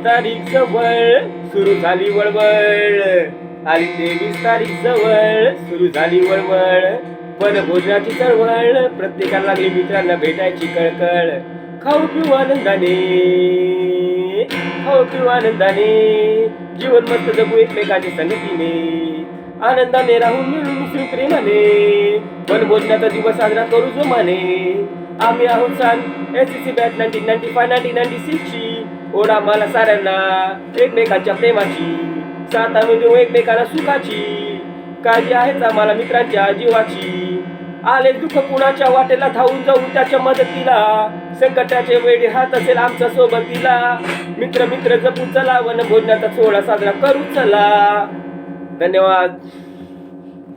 तारीख जवळ सुरू झाली वळवळ, आली 23 तारीख जवळ सुरू झाली वळवळ. वनभोजनाची चळवळ, प्रत्येकाला लागली मित्रांना भेटायची कळकळ. खाऊ पिऊ आनंदाने, खाऊ पिऊ आनंदाने, जीवन मस्त जगू एकमेकांच्या संगतीने. आनंदाने राहून मिळून मिसळून प्रेमाने, वनभोजनाचा दिवस साजरा करू जोमाने. आम्ही आहोत सान SCC बॅच 1995-1996 ची. ओढ आम्हाला साऱ्यांना एकमेकांच्या प्रेमाची, साथ आम्ही देऊ एकमेकांना सुखाची. काळजी आहेच आम्हाला मित्रांच्या जीवाची. आले दुःख कुणाच्या वाटेला धावून जाऊ त्याच्या मदतीला, संकटाचे वेळी हात असेल आमच्या सोबतीला. मित्र मित्र जपू चला, वनभोजनाचा सोहळा साजरा करू चला. धन्यवाद.